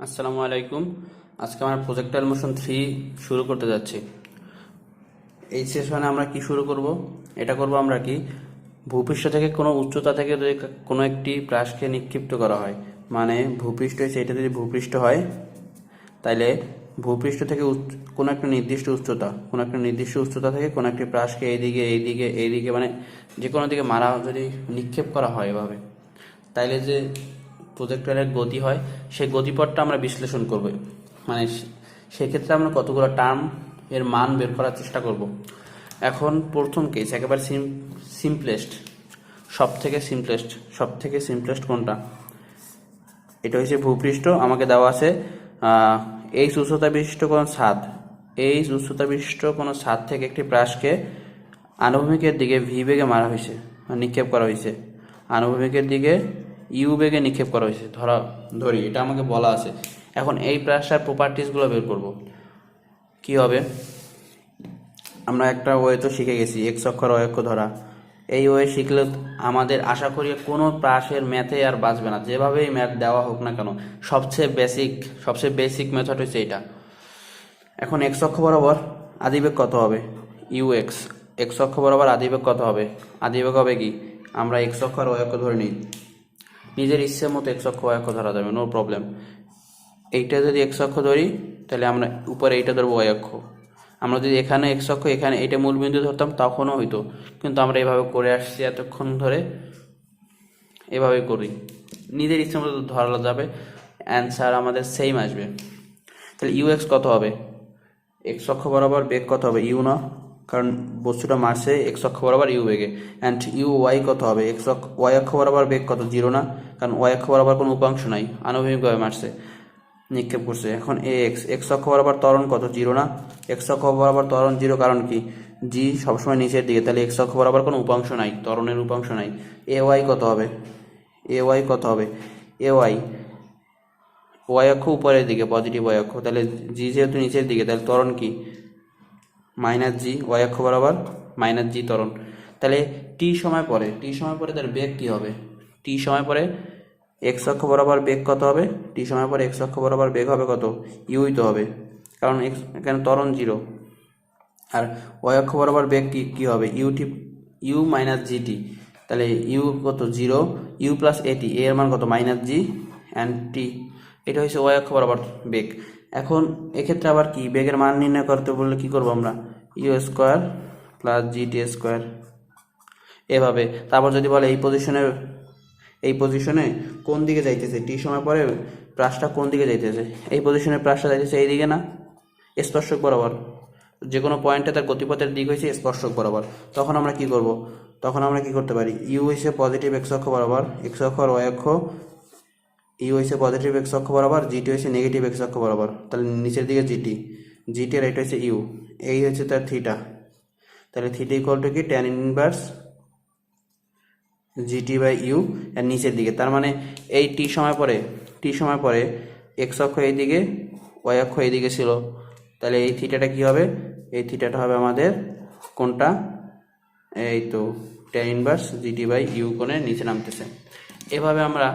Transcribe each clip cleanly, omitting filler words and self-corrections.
আসসালামু আলাইকুম। আজকে আমরা প্রজেক্টাইল মোশন 3 শুরু করতে যাচ্ছি। এই সেশনে আমরা কি শুরু করব? এটা করব আমরা কি ভূপৃষ্ঠ থেকে কোনো উচ্চতা থেকে যদি কোনো একটি ব্রাশকে নিক্ষিপ্ত করা হয়, মানে ভূপৃষ্ঠ সেটা যদি ভূপৃষ্ঠ হয়, তাইলে ভূপৃষ্ঠ থেকে কোনো একটা নির্দিষ্ট উচ্চতা থেকে কোনো একটি ব্রাশকে এইদিকে মানে যে কোনো দিকে মারা যদি নিক্ষেপ করা হয় এভাবে, তাইলে যে প্রজেক্টরের গতি হয় সেই গতিপথটা আমরা বিশ্লেষণ করব। মানে সেক্ষেত্রে আমরা কতগুলো টার্ম এর মান বের করার চেষ্টা করব। এখন প্রথম কেস একেবারে সব থেকে সিম্পলেস্ট কোনটা? এটা হচ্ছে ভূপৃষ্ঠ। আমাকে দেওয়া আছে এই উচ্চতা বিশিষ্ট কোনো ছাদ থেকে একটি ব্রাশকে আনুভূমিকের দিকে ভি বেগে মারা হয়েছে, নিক্ষেপ করা হয়েছে। আনুভূমিকের দিকে ইউ বেগে নিক্ষেপ করা হয়েছে ধরি, এটা আমাকে বলা আছে। এখন এই ব্রাশটার প্রপার্টিসগুলো বের করব। কি হবে? আমরা একটা ওয়ে তো শিখে গেছি, এক্স অক্ষর ওয়ে অক্ষ ধরা। এই ওয়ে শিখলে আমাদের আশা করি কোনো ব্রাশের ম্যাথে আর বাঁচবে না, যেভাবেই ম্যাথ দেওয়া হোক না কেন। সবচেয়ে বেসিক মেথড হচ্ছে এটা। এখন এক্স অক্ষ বরাবর আদিবেগ কত হবে? You x. এক্স অক্ষ বরাবর আদিবেগ কত হবে? আদিবেগ হবে কি? আমরা এক্স অক্ষ আর ওয়াই অক্ষ ধরে নিই, নিজের ইচ্ছে মতো এক্স অক্ষ ওয়াই অক্ষ ধরা যাবে, নো প্রবলেম। এইটা যদি এক্স অক্ষ ধরি, তাহলে আমরা উপরে এইটা ধরবো ওয়াই অক্ষ। আমরা যদি এখানে এক্স অক্ষ, এখানে এইটা মূলবিন্দু ধরতাম তখনও হইতো, কিন্তু আমরা এভাবে করে আসছি এতক্ষণ ধরে, এভাবে করি, নিজের ইচ্ছে মতো ধরা যাবে, অ্যান্সার আমাদের সেম আসবে। তাহলে ইউ এক্স কত হবে? এক্স অক্ষ বরাবর বেগ কত হবে? ইউ না, কারণ বস্তুটা মারছে এক্স অক্ষ বরাবর ইউ বেগে। অ্যান্ড ইউ ওয়াই কত হবে? ওয়াই অক্ষ বরাবর বেগ কত? 0 না, কারণ ওয়াই অক্ষ বরাবর কোনো উপাংশ নাই, আনুভূমিকভাবে মারছে, নিক্ষেপ করছে। এখন এক্স অক্ষ বরাবর ত্বরণ কত? 0 না, এক্স অক্ষ বরাবর ত্বরণ 0, কারণ কি? জি সবসময় নিচের দিকে, তাহলে এক্স অক্ষ বরাবর কোনো উপাংশ নাই, ত্বরণের উপাংশ নাই। এ ওয়াই কত হবে? এ ওয়াই ওয়াই অক্ষ উপরের দিকে, পজিটিভ ওয়াই অক্ষ, তাহলে জি যেহেতু নিচের দিকে, তাহলে ত্বরণ কি? মাইনাস জি, ওয়াই অক্ষ বরাবর মাইনাস জি ত্বরণ। তাহলে টি সময় পরে তার বেগ কি হবে? টি সময় পরে এক্স অক্ষ বরাবর বেগ কত হবে? টি সময় পরে এক্স অক্ষ বরাবর বেগ হবে কত? ইউই তো হবে, কারণ এখানে ত্বরণ 0। আর ওয়াই অক্ষ বরাবর বেগ কি হবে? ইউ মাইনাস জিটি, তাহলে ইউ কত? 0, ইউ প্লাস এটি, এর মান কত? মাইনাস জি অ্যান্ড টি। এটা হচ্ছে ওয়াই অক্ষ বরাবর বেগ। এখন এক্ষেত্রে আবার কি বেগের মান নির্ণয় করতে বললে কি করবো আমরা? U square plus gt square, এভাবে। তারপর যদি বলে এই পজিশনে কোন দিকে যাইতেছে, টি সময় পরে প্রাসটা কোন দিকে যাইতেছে? এই পজিশনে প্রাসটা যাইতেছে এই দিকে না, স্পর্শক বরাবর। যে কোনো পয়েন্টে তার গতিপথের দিক হয়েছে স্পর্শক বরাবর। তখন আমরা কি করব? তখন আমরা কি করতে পারি? ইউ হয়েছে পজিটিভ এক্স অক্ষ বরাবর, এক্স অক্ষ আর ওয়াই অক্ষ। ইউ হয়েছে পজিটিভ এক্স অক্ষ বরাবর, জিটি হয়েছে নেগেটিভ এক্স অক্ষ বরাবর, তাহলে নিচের দিকে জিটি আর এটা হচ্ছে ইউ, এই হচ্ছে তার থিটা। তাহলে থিটা ইকুয়াল টু কি? Tan inverse GT by u, আর নিচের দিকে, তার মানে এই টি সময় পরে এক্স অক্ষ এইদিকে, ওয়াই অক্ষ এইদিকে ছিল, তাহলে এই থিটাটা কি হবে? এই থিটাটা হবে আমাদের কোনটা? এই তো tan inverse GT by u কোণে নিচে নামতেছে। এভাবে আমরা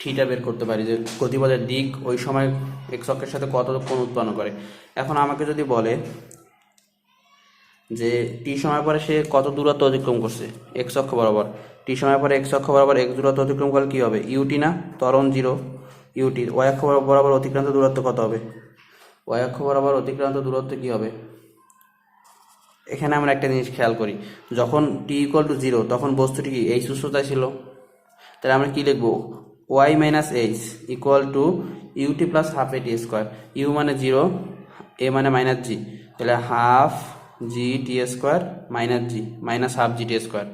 থিটা বের করতে পারি যে গতিপথের দিক ওই সময় এক্স অক্ষের সাথে কত কোণ উৎপন্ন করে। এখন আমাকে যদি বলে যে টি সময় পরে সে কত দূরত্ব অতিক্রম করছে এক্স অক্ষ বরাবর, টি সময় পরে এক্স অক্ষ বরাবর এক্স দূরত্ব অতিক্রম করলে কী হবে? ইউটি না, ত্বরণ 0, ইউটি। ওয়াই অক্ষ বরাবর অতিক্রান্ত দূরত্ব কত হবে? ওয়াই অক্ষ বরাবর অতিক্রান্ত দূরত্ব কী হবে? এখানে আমরা একটা জিনিস খেয়াল করি, যখন টি ইকুয়াল টু 0 তখন বস্তুটি কি এই উচ্চতায় ছিল, তাহলে আমরা কি লিখবো? Y minus h equal to UT plus half এটি স্কোয়ার। ইউ মানে 0, এ মানে মাইনাস জি, তাহলে half g t square minus g, minus half g t square,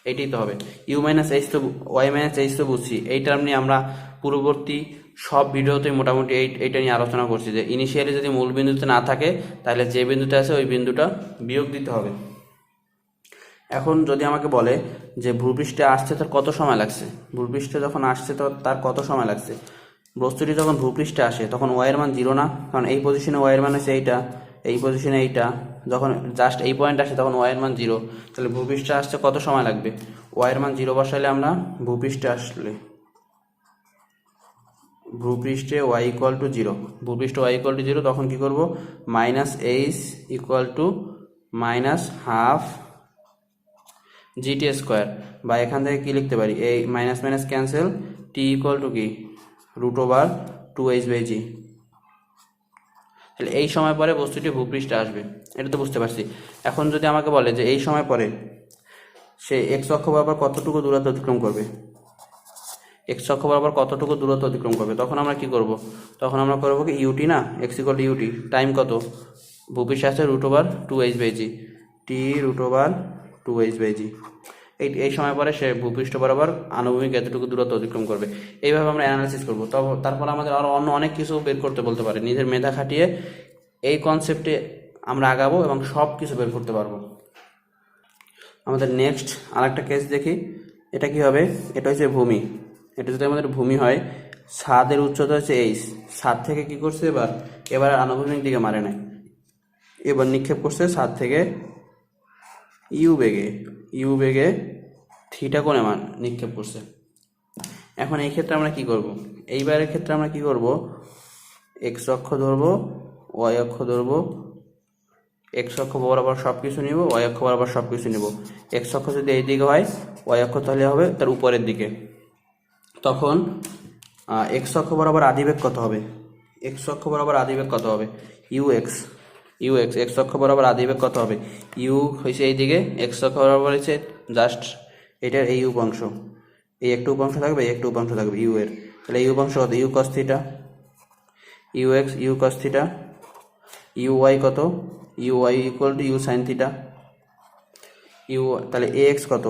এইটাই তো হবে। ইউ মাইনাস এইচ তো, ওয়াই মাইনাস এইচ তো বুঝছি। এই টার্ম নিয়ে আমরা পূর্ববর্তী সব ভিডিওতে মোটামুটি এইটা নিয়ে আলোচনা করছি যে ইনিশিয়ালি যদি মূল বিন্দুতে না থাকে, তাহলে যে বিন্দুতে আছে ওই বিন্দুটা বিয়োগ দিতে হবে। এখন যদি আমাকে বলে যে ভূপৃষ্ঠে আসতে তার কত সময় লাগছে, ভূপৃষ্ঠে যখন আসছে তো তার কত সময় লাগছে, বস্তুটি যখন ভূপৃষ্ঠে আসে তখন ওয়াইয়ের মান 0 না, কারণ এই পজিশনে ওয়াইয়ের মান হচ্ছে এইটা, এই পজিশনে এইটা, যখন জাস্ট এই পয়েন্ট আসে তখন ওয়াইয়ের মান 0, তাহলে ভূপৃষ্ঠে আসতে কত সময় লাগবে? ওয়াইয়ের মান 0 বসাইলে আমরা ভূপৃষ্ঠে ওয়াই ইকুয়াল টু জিরো, ভূপৃষ্ঠ ওয়াই ইকুয়াল টু জিরো, তখন কী করবো, minus h equal to minus half GT square, বা এখান থেকে কী লিখতে পারি, এই minus minus cancel, t equal to কি √2h/g। তাহলে এই সময় পরে বস্তুটি ভূপৃষ্ঠে আসবে, এটা তো বুঝতে পারছি। এখন যদি আমাকে বলে যে এই সময় পরে সে এক্স অক্ষ বরাবর কতটুকু দূরত্ব অতিক্রম করবে, এক্স অক্ষ বরাবর কতটুকু দূরত্ব অতিক্রম করবে, তখন আমরা কি করব, তখন আমরা করবো কি ইউটি, না x equal to ut, time কত, ভূপৃষ্ঠে আছে √2h/g, টি √2h/g। এই সময় পরে সে ভূপৃষ্ঠ বরাবর আনুভূমিক এতটুকু দূরত্ব অতিক্রম করবে। এইভাবে আমরা অ্যানালাইসিস করবো। তারপর আমাদের আরও অনেক কিছু বের করতে বলতে পারে, নিজের মেধা খাটিয়ে এই কনসেপ্টে আমরা আগাবো এবং সব কিছু বের করতে পারবো। আমাদের নেক্সট আরেকটা কেস দেখি, এটা কি হবে, এটা হচ্ছে ভূমি। এটা যদি আমাদের ভূমি হয়, ছাদের উচ্চতা হচ্ছে এইচ, ছাদ থেকে কি করছে, এবার আনুভূমিক দিকে মারে নাই, এবার নিক্ষেপ করছে ছাদ থেকে ইউ বেগে থিটা কোণে নিক্ষেপ করছে। এখন এই ক্ষেত্রে আমরা কি করব, এইবারের ক্ষেত্রে আমরা কি করব, এক্স অক্ষ ধরবো, ওয়াই অক্ষ ধরবো, এক্স অক্ষ বরাবর সব কিছু নিব, ওয়াই অক্ষ বরাবর সব কিছু নিব। এক্স অক্ষ যদি এই দিকে হয়, ওয়াই অক্ষ তাহলে হবে তার উপরের দিকে। তখন এক্স অক্ষ বরাবর আদিবেগ কত হবে, এক্স অক্ষ বরাবর আদিবেগ কত হবে, ইউএক্স, এক্স অক্ষ বরাবর আদিবেগ কত হবে, ইউ হয়েছে এই দিকে, এক্স অক্ষ বরাবর হয়েছে জাস্ট এটার এই উপাংশ, এই একটা উপাংশ থাকবে, এই একটা উপাংশ থাকবে ইউ এর, তাহলে এই উপাংশ কত, u cos theta, u x u cos theta, u y কত, u y equal to u sine theta, u, তাহলে এ এক্স কত,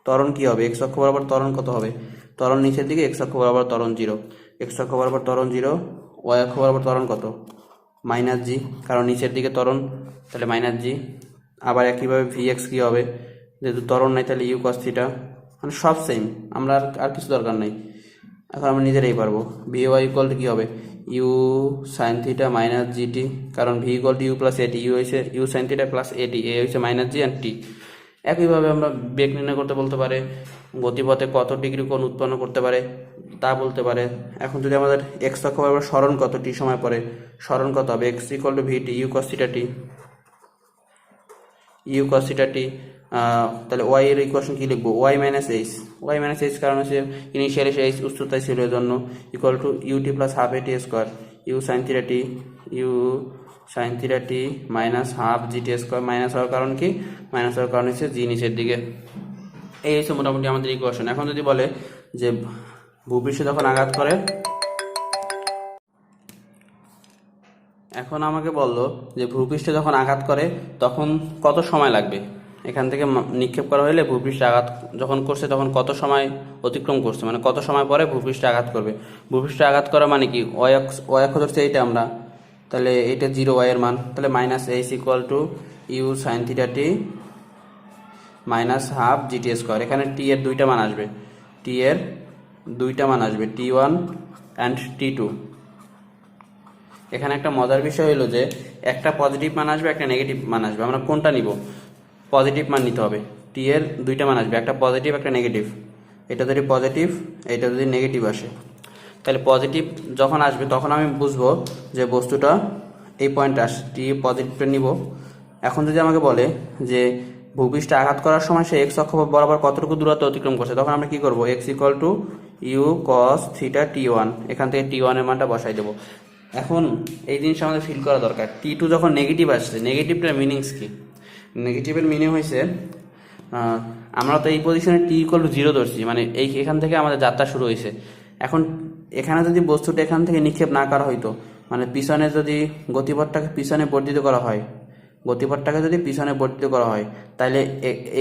ত্বরণ কি হবে, এক্স অক্ষ বরাবর ত্বরণ কত হবে, ত্বরণ নিচের দিকে, এক্স অক্ষ বরাবর ত্বরণ 0, এক্স অক্ষ বরাবর ত্বরণ 0, ওয়াই অক্ষ বরাবর ত্বরণ কত, মাইনাস জি, কারণ নিচের দিকে ত্বরণ, তাহলে মাইনাস জি। আবার একইভাবে ভি এক্স কী হবে, যেহেতু ত্বরণ নাই তাহলে ইউ কস থিটা, মানে সব সেম, আমরা আর কিছু দরকার নেই, এখন আমরা নিজেরাই পারবো। ভি ওয়াই ইকুয়াল টু কী হবে, u sine theta minus g t, কারণ v equal to u plus a t, u হয়েছে u sine theta plus a t, a হয়েছে মাইনাস জি অ্যান্ড টি। একইভাবে আমরা বেগ নির্ণয় করতে বলতে পারে, গতিপথে কত ডিগ্রি কোণ উৎপন্ন করতে পারে তা বলতে পারে। এখন যদি আমাদের এক্স অক্ষ বরাবর সরণ কত টি সময় পরে, সরণ কত হবে, x equal to v t u cos theta t, u cos theta t. তাহলে ওয়াই এর ইকুয়েশন কি লিখবো, ওয়াই মাইনাস এইচ, কারণ হচ্ছে ইনিশিয়ালি এইচ উচ্চতায় ছিল এর জন্য, equal to UT plus half এটি square, u sine theta t, u sine theta t minus half GT square. Minus হওয়ার কারণ কি, মাইনাস হওয়ার কারণ হচ্ছে জি নিচের দিকে। এই হচ্ছে মোটামুটি আমাদের ইকুয়েশন। এখন যদি বলে যে ভূপৃষ্ঠে যখন আঘাত করে, এখন আমাকে বললো যে ভূপৃষ্ঠে যখন আঘাত করে তখন কত সময় লাগবে, এখান থেকে নিক্ষেপ করা হলে ভূপৃষ্ঠে আঘাত যখন করছে তখন কত সময় অতিক্রম করছে, মানে কত সময় পরে ভূপৃষ্ঠে আঘাত করবে। ভূপৃষ্ঠে আঘাত করা মানে কি, ওয়াই অক্ষ ধরছে এইটা আমরা, তাহলে এটা 0 ওয়াই এর মান, তাহলে minus h equal to u sine theta t minus half GT square. এখানে টি এর দুইটা মান আসবে, T1 অ্যান্ড T2। এখানে একটা মজার বিষয় হলো যে একটা পজিটিভ মান আসবে, একটা নেগেটিভ মান আসবে, আমরা কোনটা নিব, পজিটিভ মান নিতে হবে। টি এর দুইটা মান আসবে, একটা পজিটিভ একটা নেগেটিভ, এটা যদি পজিটিভ এটা যদি নেগেটিভ আসে, তাহলে পজিটিভ যখন আসবে তখন আমি বুঝবো যে বস্তুটা এই পয়েন্টে আসে, টি পজিটিভটা নিব। এখন যদি আমাকে বলে যে ভূপৃষ্ঠে আঘাত করার সময় সে এক্স অক্ষ বরাবর কতটুকু দূরত্ব অতিক্রম করছে, তখন আমরা কি করব, x equal to u cos theta T1, এখান থেকে T1 এর মানটা বসাই দেবো। এখন এই জিনিসটা আমাদের ফিল করা দরকার, T2 যখন নেগেটিভ আসছে, নেগেটিভটার মিনিংস কি, নেগেটিভের মিনিং হয়েছে আমরা তো এই পজিশনে টি ইকুয়াল টু 0 ধরছি, মানে এখান থেকে আমাদের যাত্রা শুরু হয়েছে। এখন এখানে যদি বস্তুটা এখান থেকে নিক্ষেপ না করা হইতো, মানে পিছনে যদি গতিপথটাকে পিছনে বর্ধিত করা হয়, তাহলে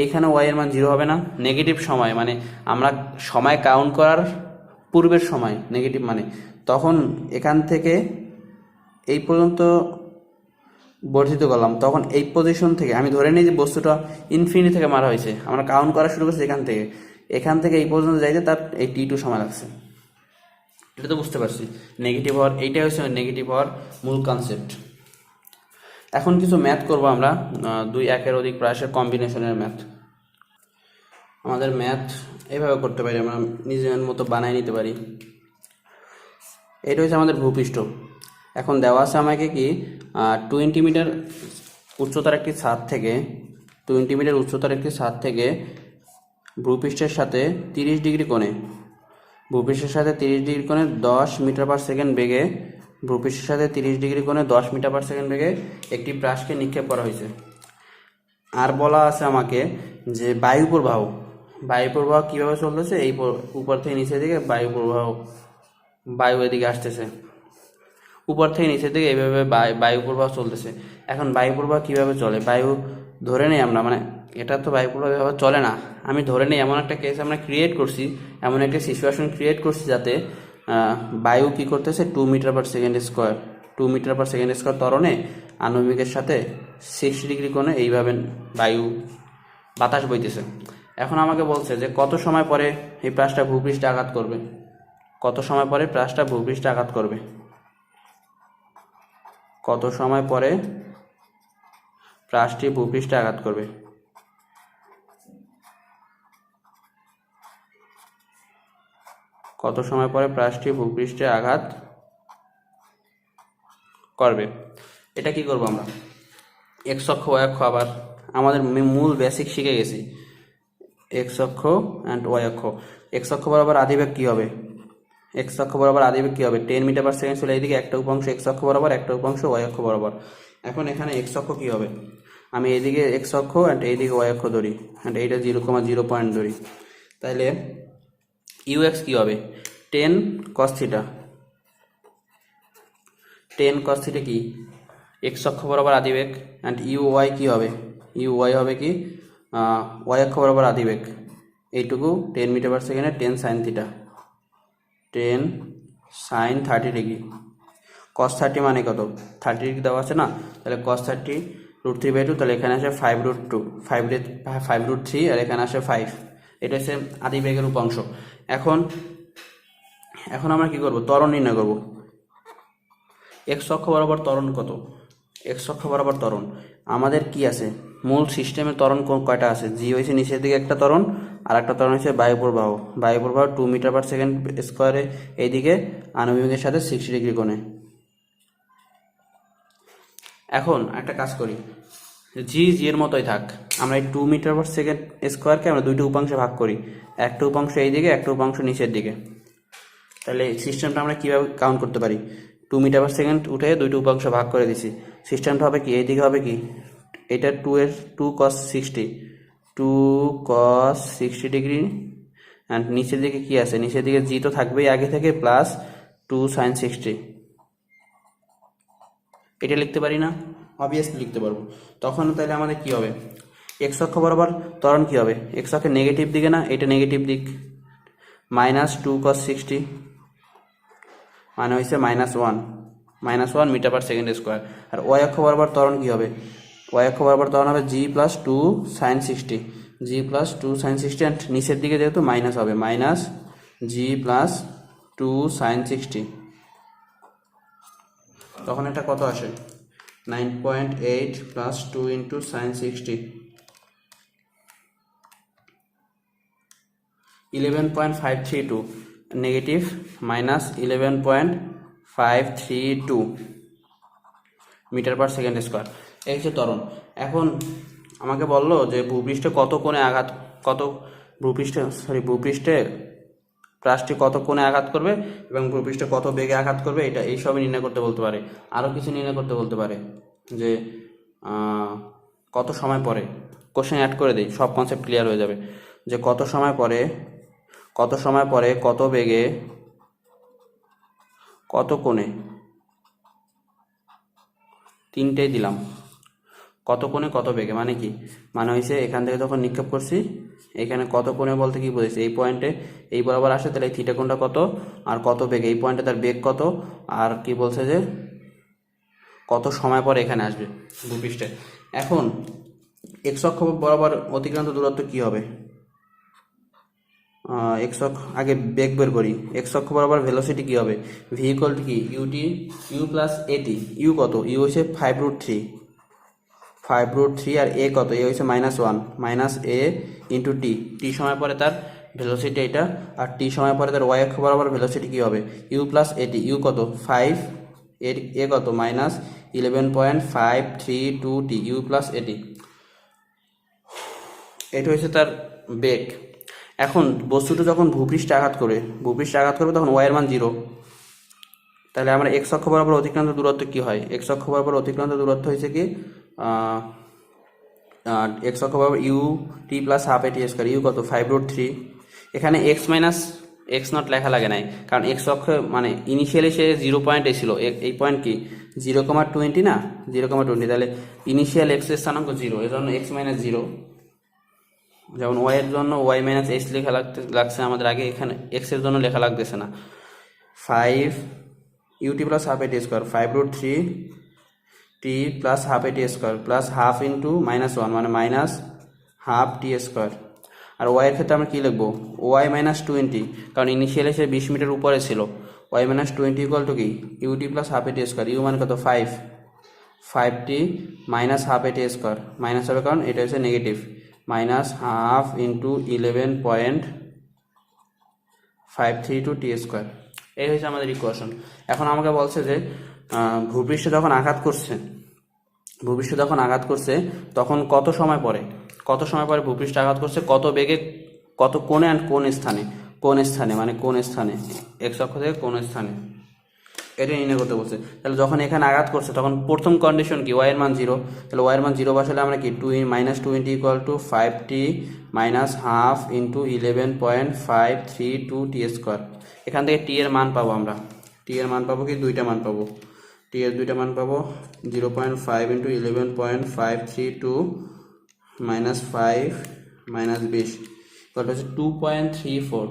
এইখানে ওয়াই এর মান 0 হবে না, নেগেটিভ সময়, মানে আমরা সময় কাউন্ট করার পূর্বের সময় নেগেটিভ, মানে তখন এখান থেকে এই পর্যন্ত বর্ধিত করলাম, তখন এই পজিশন থেকে আমি ধরে নিই যে বস্তুটা ইনফিনিটি থেকে মারা হয়েছে, আমরা কাউন্ট করা শুরু করছি এখান থেকে এই পর্যন্ত যাইতে তার এই T2 সময় লাগছে। এটা তো বুঝতে পারছি নেগেটিভ হওয়ার, এইটাই হচ্ছে নেগেটিভ হওয়ার মূল কনসেপ্ট। এখন কিছু ম্যাথ করব আমরা, 2 একের অধিক প্রায়সের কম্বিনেশনের ম্যাথ। আমাদের ম্যাথ এইভাবে করতে পারি, আমরা নিজের মতো বানাই নিতে পারি। এটা হচ্ছে আমাদের ভূপৃষ্ঠ। এখন দেওয়া আছে আমাকে কি 20 মিটার উচ্চতার একটি ছাদ থেকে 20 মিটার উচ্চতার একটি ছাদ থেকে ভূপৃষ্ঠের সাথে 30 ডিগ্রি কোণে 10 মিটার পার সেকেন্ড বেগে ভূপৃষ্ঠের সাথে 30 ডিগ্রি কোণে 10 মিটার পার সেকেন্ড বেগে একটি প্রাসকে নিক্ষেপ করা হয়েছে। আর বলা আছে আমাকে যে বায়ু প্রবাহ কীভাবে চলতেছে, এই উপর থেকে নিচের দিকে বায়ু এদিকে আসতেছে, উপর থেকে নিচের দিকে এইভাবে বায়ু প্রবাহ চলতেছে। এখন বায়ু প্রবাহ কীভাবে চলে, বায়ু ধরে নেই আমরা, মানে এটা তো বায়ু প্রবাহ এভাবে চলে না, আমি ধরে নেই এমন একটা কেস আমরা ক্রিয়েট করছি, এমন একটা সিচুয়েশন ক্রিয়েট করছি যাতে বায়ু কী করতেছে 2 মিটার পার সেকেন্ড স্কোয়ার ত্বরণে আণবিকের সাথে 60 ডিগ্রি কোণে এইভাবে বাতাস বইতেছে। এখন আমাকে বলছে যে কত সময় পরে এই প্রাসটা ভূপৃষ্ঠে আঘাত করবে, কত সময় পরে প্রাসটা ভূপৃষ্ঠে আঘাত করবে, কত সময় পরে প্রাসটি ভূপৃষ্ঠে আঘাত করবে। কত সময় পরে প্রাসটি ভূপৃষ্ঠে আঘাত করবে। এটা কি করব আমরা, এক্স অক্ষ ওয়াই অক্ষ, আবার আমাদের মূল বেসিক শিখে গেছি, এক্স অক্ষ অ্যান্ড ওয়াই অক্ষ। এক্স অক্ষ বরাবর আদিবেগ কী হবে, 10 মিটার পার সেকেন্ড ছিল এইদিকে, একটা উপাংশ এক্স অক্ষ বরাবর, একটা উপাংশ ওয়াই অক্ষ বরাবর। এখন এখানে এক্স অক্ষ কী হবে, আমি এইদিকে এক্স অক্ষ অ্যান্ড এইদিকে ওয়াই অক্ষ ধরি, অ্যান্ড এইটা 0,0 পয়েন্ট ধরি, তাহলে ইউ এক্স কী হবে 10 cos থিটা। 10 cos থিটা কি এক্স অক্ষ বরাবর আদিবেগ, অ্যান্ড ইউ ওয়াই কী হবে, ইউ ওয়াই হবে কি ওয়াই অক্ষ বরাবর আদিবেগ, এইটুকু 10 মিটার পার সেকেন্ডে 10 sin theta, 10 sin 30 degree. cos 30 মানে কত, 30 ডিগ্রি দেওয়া আছে না, তাহলে cos 30 √3/2, তাহলে এখানে আসে 5√2, 5√3, আর এখানে আসে 5। এটা হচ্ছে আদিবেগের উপাংশ। এখন আমরা কি করব, ত্বরণ নির্ণয় করব। এক্স অক্ষ বরাবর ত্বরণ কত, এক্স অক্ষ বরাবর ত্বরণ আমাদের কি আছে, মূল সিস্টেমের ত্বরণ কয়টা আছে, জি হয়েছে নিচের দিকে একটা ত্বরণ, আর একটা ত্বরণ হচ্ছে বায়ু প্রবাহ 2 মিটার পার সেকেন্ড স্কোয়ারে এইদিকে আণবিকের সাথে 60 ডিগ্রি কোণে। এখন একটা কাজ করি, জি এর মতোই থাক, আমরা এই 2 মিটার পার সেকেন্ড স্কোয়ারকে আমরা দুইটা উপাংশে ভাগ করি, একটা উপাংশ এইদিকে, একটা উপাংশ নিচের দিকে। তাহলে সিস্টেমটা আমরা কীভাবে কাউন্ট করতে পারি, 2 মিটার পার সেকেন্ড উঠে দুইটা উপাংশ ভাগ করে দিছি, সিস্টেমটা হবে কি, এইদিকে হবে কি, এটা 2 cos 60 ডিগ্রি, অ্যান্ড নিচের দিকে কি আছে, নিচের দিকে জি তো থাকবেই আগে থেকে, প্লাস 2 sin 60। এটা লিখতে পারি না, অবভিয়াসলি লিখতে পারবো। তখন তাহলে আমাদের কি হবে, এক্স অক্ষ বরাবর ত্বরণ কি হবে, এক্স অক্ষের নেগেটিভ দিকে না, এটা নেগেটিভ দিক, -2 cos 60 মানে হয়েছে -1 মিটার পার সেকেন্ড স্কোয়ার। আর ওয়াই অক্ষ বরাবর ত্বরণ কী হবে, ওয়াই অক্ষ বরাবর ত্বরণ হবে জি প্লাস 2 sin 60, অ্যান্ড নিচের দিকে যেহেতু মাইনাস হবে, -g প্লাস 2 sin 60। তখন এটা কত আসে, 9.8 plus 2 into sin 60, 11.532, negative -11.532 metre per second square. এই হচ্ছে ত্বরণ। এখন আমাকে বললো যে ভূপৃষ্ঠে ভূপৃষ্ঠে প্রাসটি কত কোণে আঘাত করবে এবং ভূপৃষ্ঠে কত বেগে আঘাত করবে, এটা এই সবই নির্ণয় করতে বলতে পারে। আরও কিছু নির্ণয় করতে বলতে পারে যে কত সময় পরে, কোশ্চেন অ্যাড করে দিই, সব কনসেপ্ট ক্লিয়ার হয়ে যাবে, যে কত সময় পরে কত বেগে কত কোণে, তিনটেই দিলাম, কত কোণে কত বেগে মানে কি, মানে হয়েছে এখান থেকে যখন নিক্ষেপ করছি এখানে কত কোণে বলতে কি বুঝেছি, এই পয়েন্টে এই বরাবর আসে, তাহলে এই থিটা কোণটা কত, আর কত বেগে, এই পয়েন্টে তার বেগ কত, আর কি বলছে যে কত সময় পরে এখানে আসবে ভূপৃষ্ঠে। এখন এক্স অক্ষ বরাবর অতিক্রান্ত দূরত্ব কি হবে, এক্স অক্ষ আগে বেগ বের করি, এক্স অক্ষ বরাবর ভেলোসিটি কি হবে, ভি ইকুয়াল টু কি ইউ প্লাস এটি, ইউ কত, ইউ হচ্ছে 5√3, আর এ কত, এ হচ্ছে -1 -a ইন্টু টি সময় পরে তার ভেলোসিটি এটা, আর টি সময় পরে তার ওয়াই অক্ষ বরাবর ভেলোসিটি কী হবে ইউ প্লাস এটি। ইউ কত 5, এ কত -11.532 টি, ইউ প্লাস এটি। এটা হচ্ছে তার বেগ। এখন বস্তুটা যখন ভূপৃষ্ঠে আঘাত করবে তখন ওয়াইয়ের মান 0। তাহলে আমরা এক্স অক্ষ বরাবর অতিক্রান্ত দূরত্ব কি হয়? এক্স অক্ষ বরাবর অতিক্রান্ত দূরত্ব হয়েছে কি এক্স অক্ষ বরাবর ইউ টি প্লাস হাফ এটি স্কোয়ার। ইউ কত 5√3। এখানে এক্স মাইনাস এক্স নট লেখা লাগে নাই, কারণ এক্স অক্ষ মানে ইনিশিয়ালি সে 0 পয়েন্টে ছিল। এই পয়েন্ট কি 0,20 না, 0,20। তাহলে ইনিশিয়াল এক্স এর স্থানাঙ্ক 0, এর জন্য এক্স মাইনাস 0। যেমন ওয়াই এর জন্য ওয়াই মাইনাস এক্স লেখা লাগছে আমাদের আগে, এখানে এক্স এর জন্য লেখা লাগতেছে না। 5 ইউটি প্লাস হাফ এটি স্কোয়ার, 5√3 টি প্লাস হাফ এটি স্কোয়ার প্লাস হাফ ইন্টু -1 মানে -12 টি স্কোয়ার। আর ওয়াইয়ের ক্ষেত্রে আমরা কী লিখবো? ওয়াই -20, কারণ ইনিশিয়ালি সে 20 মিটার উপরে ছিল। ওয়াই -20 ইকুয়াল টু কি ইউটি প্লাস হাফ এটি স্কোয়ার। ইউ মানে কত 5টি মাইনাস হাফ এটি স্কোয়ার, মাইনাস হবে কারণ এটা হচ্ছে নেগেটিভ, -12 ইন্টু 11.532 টি স্কোয়ার। এই হচ্ছে আমাদের ইকুয়েশন। এখন আমাকে বলছে যে ভূপৃষ্ঠে যখন আঘাত করছে তখন কত সময় পরে ভূপৃষ্ঠে আঘাত করছে, কত বেগে, কত কোণে অ্যান্ড কোন স্থানে এক্স অক্ষ থেকে কোন স্থানে, এটা নির্ণয় করতে বলছে। তাহলে যখন এখানে আঘাত করছে তখন প্রথম কন্ডিশন কি ওয়াইয়ের মান 0। তাহলে ওয়াইয়ের মান 0 বসালে আমরা কি -20 ইকুয়াল টু 5টি -12 ইন্টু 11.532 টি স্কোয়ার। এখান থেকে টি এর মান পাবো আমরা, টি এর মান পাবো কি দুইটা মান পাবো, টি এর দুইটা মান পাবো 0.5 ইন্টু 11.532 -5 -20 কত হচ্ছে 2.34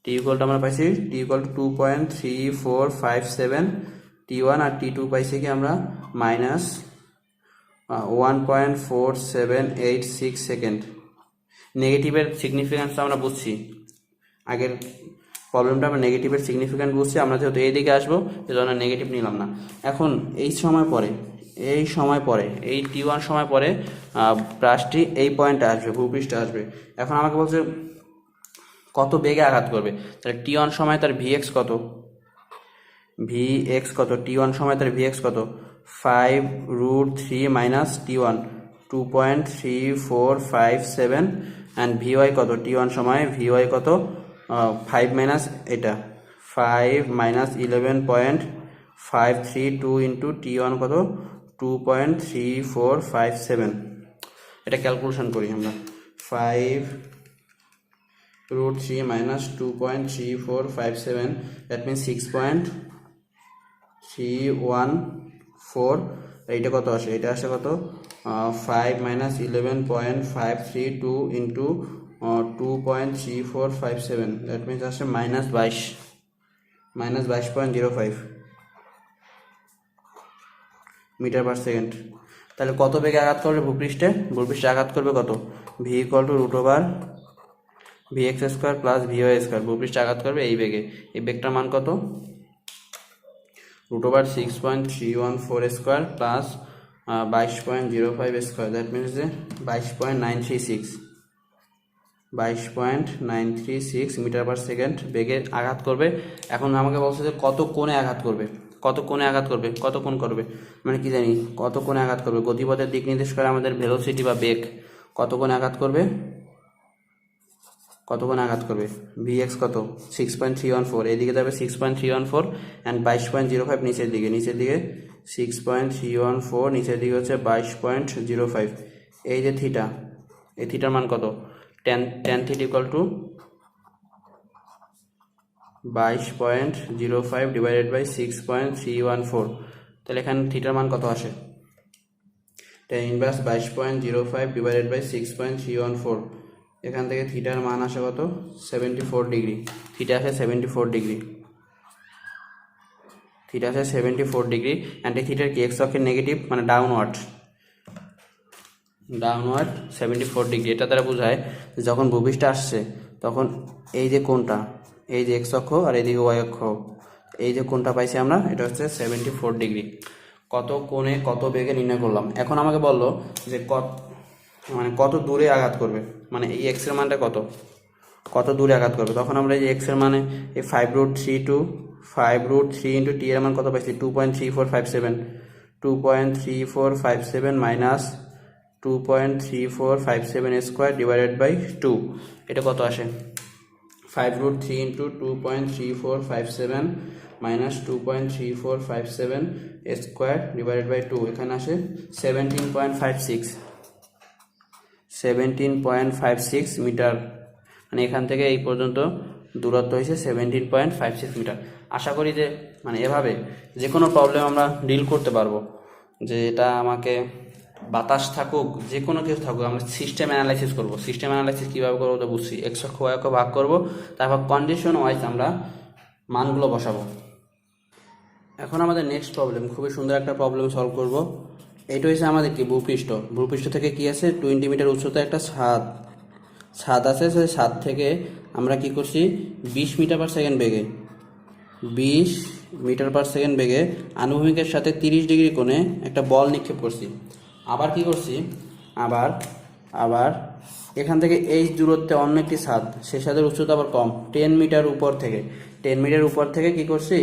টি ইকুয়াল টু আমরা পাইছি টি ইকুয়াল টু 2.3457 টি1, আর টি2 পাইছি কি আমরা -1.4786 সেকেন্ড। নেগেটিভের সিগনিফিক্যান্সটা আমরা বুঝছি, আগের প্রবলেমটা আমরা নেগেটিভের সিগনিফিক্যান্স বুঝছি। আমরা যেহেতু এই দিকে আসবো এজন্য নেগেটিভ নিলাম না। এখন এই সময় পরে এই টি1 সময় পরে ব্রাশটি এই পয়েন্টে আসবে, ভূপৃষ্ঠে আসবে। এখন আমাকে বলছে কত বেগে আঘাত করবে। তাহলে টি1 সময় তার ভিএক্স কত, টি1 সময় তার ভিএক্স কত 5√3 মাইনাস টি1 2.3457 অ্যান্ড ভিওয়াই কত টি1 সময় ভিওয়াই কত 5 মাইনাস এটা 5 মাইনাস 11.532 ইন্টু টি1 কত 2.3457। এটা ক্যালকুলেশন করি আমরা, 5√3 minus 2.3457, that means 6.314। এইটা কত আসে, এটা আসে কত 5 minus 11.532 into 2.3457, that means আসে -22.05 মিটার পার সেকেন্ড। তাহলে কত বেগে আঘাত করবে ভূপৃষ্ঠে আঘাত করবে কত, v equal to √VX square plus VY square. ভূপৃষ্ঠে আঘাত করবে এই বেগে, এই বেগটার মান কত √6.314 square plus 22.05 square, that means যে 22.936 মিটার পার সেকেন্ড বেগে আঘাত করবে। এখন আমাকে বলছে যে কত কোণে আঘাত করবে, কত কোণ করবে মানে কি জানি কত কোণে আঘাত করবে। গতিপথের দিক নির্দেশ করে আমাদের ভেলোসিটি বা বেগ, কত কোণে আঘাত করবে ভিএক্স কত 6.314, এদিকে যাবে 6.314 অ্যান্ড 22.05 নিচের দিকে 6.314, নিচের দিকে হচ্ছে 22.05। এই যে থিটা, এই থিটার মান কত tan theta equal to 22.05 divided by 6.314। তাহলে এখানে থিটার মান কত আসে, tan ইনভার্স 22.05 ডিভাইডেড বাই 6.314। এখান থেকে থিটার মান আসে কত 74 ডিগ্রি, থিটা আসে 74 ডিগ্রি, অ্যান্ড এই থিটার কি এক্স অক্ষের নেগেটিভ মানে ডাউনওয়ার্ড 74 ডিগ্রি। এটা দ্বারা বোঝায় যখন ভূপৃষ্ঠে আসছে তখন এই যে কোণটা, এই যে এক্স অক্ষ আর এইদিকে ওয়াই অক্ষ, এই যে কোণটা পাইছি আমরা এটা হচ্ছে 74 ডিগ্রি। কত কোণে কত বেগে নির্ণয় করলাম। এখন আমাকে বললো যে মানে কত দূরে আঘাত করবে, মানে এই এক্স এর মানটা কত কত দূরে আঘাত করবে। তখন আমরা এই এক্স এর মানে এই 5√3 ইন্টু টি এর মান কত পাইছি 2.3457, 2.3457 মাইনাস 2.3457 স্কোয়ার ডিভাইডেড বাই 2, এটা কত আসে 5√3 into 2.3457 minus 2.3457 square divided by 2, এখানে আসে 17.56 মিটার। মানে এখান থেকে এই পর্যন্ত দূরত্ব হয়েছে 17.56 মিটার। আশা করি যে মানে এভাবে যে কোনো প্রবলেম আমরা ডিল করতে পারবো, যে এটা আমাকে বাতাস থাকুক যে কোনো কিছু থাকুক আমরা সিস্টেম অ্যানালাইসিস করবো। সিস্টেম অ্যানালাইসিস কীভাবে করবো তো বুঝছি, এক্স অক্ষ ওয়াই অক্ষ ভাগ করবো, তারপর কন্ডিশন ওয়াইজ আমরা মানগুলো বসাবো। এখন আমাদের নেক্সট প্রবলেম, খুবই সুন্দর একটা প্রবলেম সলভ করব। এটা হচ্ছে আমাদের কি ভূপৃষ্ঠ থেকে কি আছে 20 মিটার উচ্চতা একটা ছাদ আছে, সেই ছাদ থেকে আমরা কি করছি 20 মিটার পার সেকেন্ড বেগে আনুভূমিকের সাথে 30 ডিগ্রি কোণে একটা বল নিক্ষেপ করছি। আবার কি করছি, আবার এখান থেকে এই দূরত্বে অন্য একটি ছাদ, সে ছাদের উচ্চতা আবার কম 10 মিটার উপর থেকে কি করছি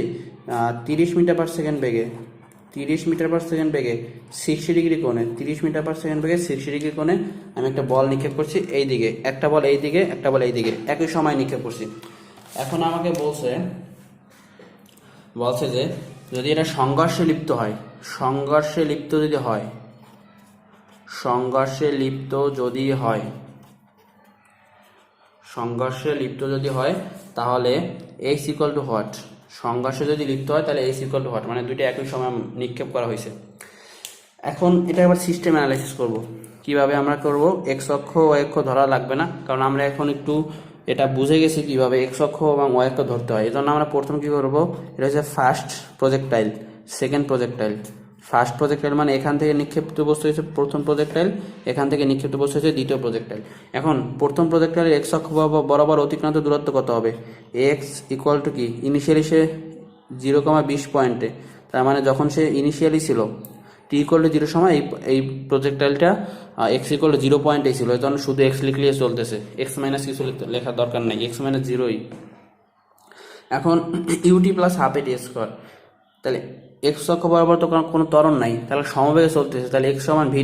30 মিটার পার সেকেন্ড বেগে 60 ডিগ্রি কোণে 30 মিটার পার সেকেন্ড বেগে 60 ডিগ্রি কোণে আমি একটা বল নিক্ষেপ করছি এই দিকে, একটা বল এই দিকে, একটা বল এই দিকে, একই সময় নিক্ষেপ করছি। এখন আমাকে বলছে যে যদি এটা সংঘর্ষে লিপ্ত যদি হয় তাহলে এইচ ইকুয়াল টু হোয়াট, সংঘর্ষে যদি লিপ্ত হয় তাহলে এইচ ইকুয়াল টু হোয়াট, মানে দুইটা একই সময় নিক্ষেপ করা হয়েছে। এখন এটা আবার সিস্টেম অ্যানালাইসিস করব। কিভাবে আমরা করব, এক্স অক্ষ ওয়াই অক্ষ ধরা লাগবে না, কারণ আমরা এখন একটু এটা বুঝে গেছি কিভাবে এক্স অক্ষ এবং ওয়াই অক্ষ ধরতে হয়। এই জন্য আমরা প্রথম কি করব, এটা হচ্ছে first projectile, second projectile. First projectile মানে এখান থেকে নিক্ষিপ্ত বস্তু হচ্ছে প্রথম প্রজেক্টাইল, এখান থেকে নিক্ষিপ্ত বস্তু হচ্ছে দ্বিতীয় প্রজেক্টাইল। এখন প্রথম প্রজেক্টাইলের এক্স অক্ষ বরাবর অতিক্রান্ত দূরত্ব কত হবে, এক্স ইকুয়াল টু কি ইনিশিয়ালি সে 0,20 পয়েন্টে, তার মানে যখন সে ইনিশিয়ালি ছিল টি ইকুয়াল টু 0 সময় এই প্রজেক্টাইলটা এক্স ইকুয়াল টু 0 পয়েন্টেই ছিল, এই জন্য শুধু এক্স লিখলেই চলতেছে, এক্স মাইনাস কিছু লেখার দরকার নাই, এক্স মাইনাস 0ই। এখন ইউটি প্লাস হাফ এটি স্কোয়ার, তাহলে এক্স অক্ষ বরাবর তো কোনো ত্বরণ নাই, তাহলে সমবেগে চলতেছে, তাহলে এক্স সমান ভি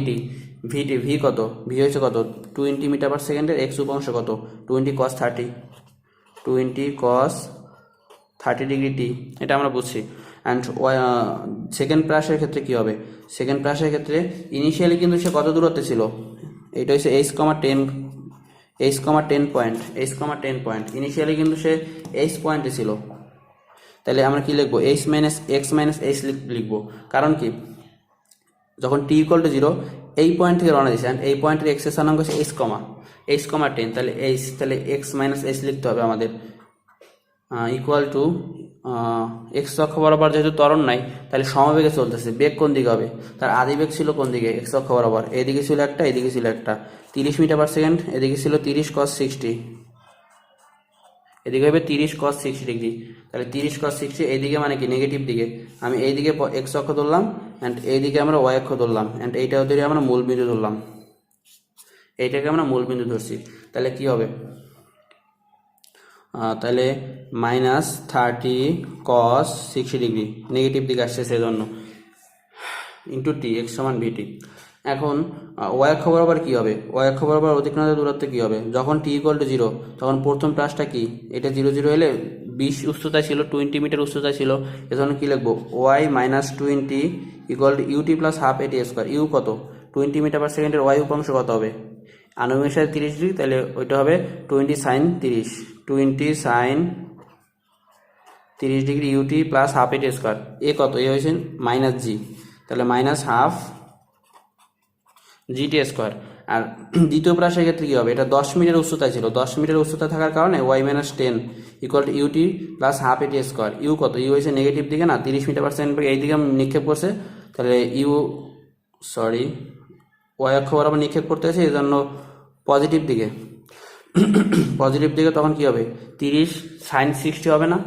কত, ভি হয়েছে কত 20 মিটার পার সেকেন্ডের এক্স উপাংশ কত 20 cos 30 ডিগ্রি টি, এটা আমরা বুঝছি। অ্যান্ড সেকেন্ড প্রাসের ক্ষেত্রে কি হবে, সেকেন্ড প্রাসের ক্ষেত্রে ইনিশিয়ালি কিন্তু সে কত দূরত্বে ছিল, এটা হচ্ছে h,10 পয়েন্ট, ইনিশিয়ালি কিন্তু সে h পয়েন্টে ছিল, তাহলে আমরা কি লিখবো এক্স মাইনাস এইচ লিখবো। কারণ কি, যখন টি ইকুয়াল টু 0 এই পয়েন্ট থেকে রওনা দিয়েছে, এই পয়েন্টের এক্সের স্থানাঙ্ক হচ্ছে h,10, তাহলে এক্স মাইনাস এইচ লিখতে হবে আমাদের, ইকুয়াল টু এক্স অক্ষ বরাবর যেহেতু ত্বরণ নাই তাহলে সমবেগে চলতেছে, বেগ কোন দিকে হবে, তার আদি বেগ ছিল কোন দিকে এক্স অক্ষ বরাবর, এদিকে ছিল একটা এদিকে ছিল একটা 30 মিটার পার সেকেন্ড, এদিকে ছিল 30 cos 60, এদিকে হবে 30 cos 60 ডিগ্রি, তাহলে 30 cos 60 এইদিকে মানে কি নেগেটিভ দিকে, আমি এইদিকে এক্স অক্ষ ধরলাম অ্যান্ড এইদিকে আমরা ওয়াই অক্ষ ধরলাম অ্যান্ড এইটাও ধরে আমরা মূল বিন্দু ধরলাম, এইটাকে আমরা মূল বিন্দু ধরছি, তাহলে কি হবে, তাহলে -30 cos 60 ডিগ্রি নেগেটিভ দিকে আসছে সেজন্য ইন্টু টি এক্স সমান ভিটি। এখন ওয়াই অক্ষ বরাবর কী হবে, ওয়াই অক্ষ বরাবর অতিক্রান্ত দূরত্ব কী হবে, যখন টি ইকুয়াল টু 0 তখন প্রথম প্লাসটা কি, এটা 0 এলে 20 উচ্চতা ছিল 20 মিটার উচ্চতা ছিল, এজন্য কী লিখবো y -20 equal to UT plus half এটি স্কোয়ার, ইউ কত 20 মিটার পার সেকেন্ডের ওয়াই উপাংশ কত হবে আনুভূমিকের সাথে 30 ডিগ্রি, তাহলে ওইটা হবে 20 sin 30 degree ut plus half এটি স্কোয়ার, এ কত এ হয়েছে -g, তাহলে -12 জিটি স্কোয়ার। আর দ্বিতীয় প্রাসের ক্ষেত্রে কী হবে, এটা 10 মিটার উচ্চতা ছিল, 10 মিটার উচ্চতা থাকার কারণে y -10 equal to UT plus half এটি স্কোয়ার, ইউ কত ইউ হয়েছে নেগেটিভ দিকে না 30 মিটার পার সেকেন্ড এই দিকে নিক্ষেপ করছে, তাহলে ওয়াই অক্ষ বরাবর নিক্ষেপ করতে হয়েছে, এই জন্য পজিটিভ দিকে তখন কি হবে 30 sin 60 হবে না,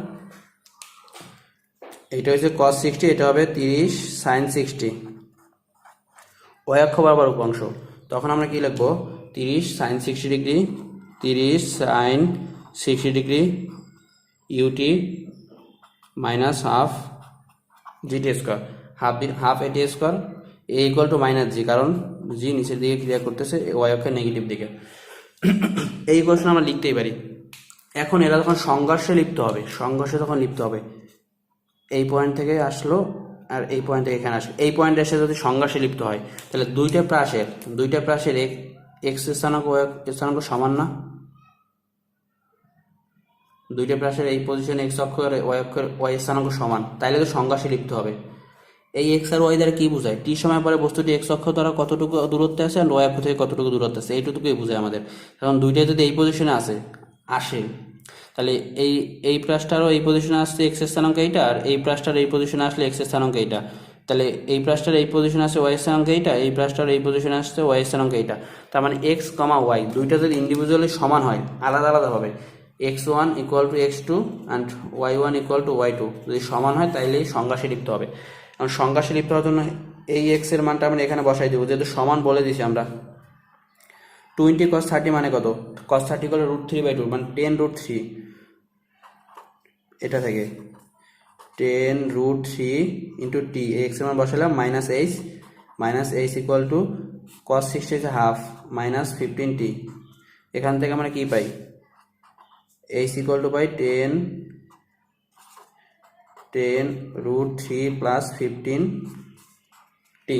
এইটা হচ্ছে cos 60, এটা হবে 30 sin 60 ওয়াই অক্ষ বরাবর উপাংশ, তখন আমরা কি লিখবো 30 sin 60 degree 30 sin 60 degree u t minus half GT square half এটি square a equal to minus g, কারণ জি নিচের দিকে ক্রিয়া করতেছে ওয়াই অক্ষের নেগেটিভ দিকে। এই ইকুয়েশন আমরা লিখতেই পারি। এখন এরা যখন সংঘর্ষে লিপ্ত হবে, সংঘর্ষে তখন লিপ্ত হবে, এই পয়েন্ট থেকে আসলো আর এই পয়েন্ট থেকে এখানে আসলো, এই পয়েন্টে এসে যদি সংঘর্ষে লিপ্ত হয় তাহলে দুইটা প্রাসের এক্স স্থানাঙ্ক ওয়াই স্থানাঙ্ক সমান না? দুইটা প্রাসের এই পজিশনে এক্স অক্ষ আর ওয়াই স্থানাঙ্ক সমান, তাইলে তো সংঘর্ষে লিপ্ত হবে। এই এক্স আর ওয়াই দ্বারা কি বোঝায়? টি সময় পরে বস্তুটি এক্স অক্ষ দ্বারা কতটুকু দূরত্বে আছে আর ওয়াই অক্ষ থেকে কতটুকু দূরত্বে আছে, এইটুকুই বোঝায় আমাদের। কারণ দুইটাই যদি এই পজিশনে আসে তাহলে এই প্রাসটারও এই পজিশনে আসছে এক্স স্থানাঙ্ক এইটা, আর এই প্রাসটার এই পজিশনে আসলে এক্স স্থানাঙ্ক এইটা, তাহলে এই প্রাসটার এই পজিশনে আসছে ওয়াই স্থানাঙ্ক এইটা, এই প্রাসটার এই পজিশনে আসছে ওয়াই স্থানাঙ্ক এইটা। তার মানে এক্স কমা ওয়াই দুইটা যদি ইন্ডিভিজুয়ালি সমান হয় আলাদা আলাদাভাবে, x1 equal to x2 and y1 equal to y2 যদি সমান হয় তাইলেই সংঘর্ষে লিপ্ত হবে। কারণ সংঘর্ষে লিপ্ত হওয়ার জন্য এই এক্স এর মানটা আমরা এখানে বসাই দেবো, যেহেতু সমান বলে দিছি আমরা। 20 cos 30 মানে কত? cos 30 করলে √3/2 মানে 10√3, এটা থেকে 10√3 ইন্টু টি, এক্স এর মান বসালাম minus h equal to cos 60 is half minus 15t। এখান থেকে আমরা কি পাই? এইচ ইকুয়াল টু পাই 10√3 প্লাস 15t।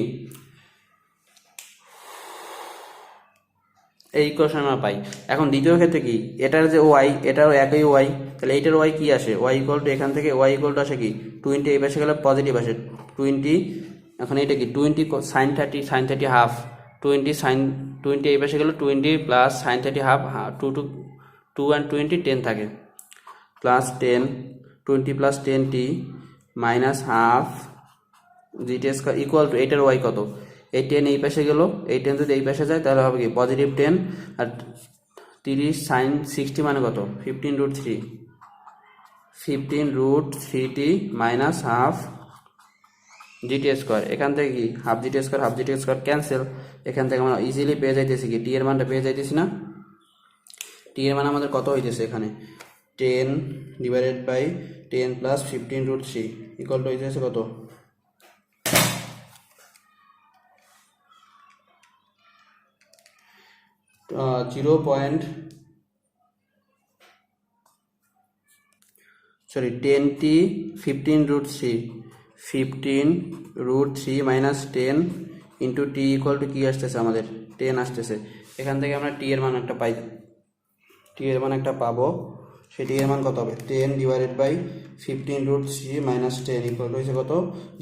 এই ইকুয়েশন আমরা পাই। এখন দ্বিতীয় ক্ষেত্রে কি, এটার যে ওয়াই এটারও একই ওয়াই, তাহলে এইটার ওয়াই কি আসে? ওয়াই ইকুয়াল টু এখান থেকে ওয়াই ইকুয়াল টু আসে কি 20, এই পাশে গেলে পজিটিভ আসে 20। এখন এটা কি 20 sin 30 হাফ 20 এই পাশে গেলে 20 প্লাস sin 30 হাফ 2 and 20 10 থাকে, plus 20 plus 10t minus half GT square equal two এইটার ওয়াই কত? এই 10 এই পাশে গেল, এই 10 যদি এই পাশে যায় তাহলে হবে কি পজিটিভ 10, আর 30 sin 60 মানে কত? 15√3t minus half GT square. এখান থেকে কি হাফ জিটি স্কোয়ার ক্যান্সেল, এখান থেকে আমরা ইজিলি পেয়ে যাইতেছি কি টি এর মানটা পেয়ে যাইতেছি না? টি এর মান আমাদের কত হইতেছে এখানে 10 divided by 10 plus 15√3 equal to হইতেছে কত? 10t 15√3 minus 10 into t equal to কি আসতেছে আমাদের 10 আসতেছে। এখান থেকে আমরা টি এর মান একটা পাবো, সেটি এর মান কত হবে? 10 divided by 15√3 minus 10 equal to হয়েছে কত?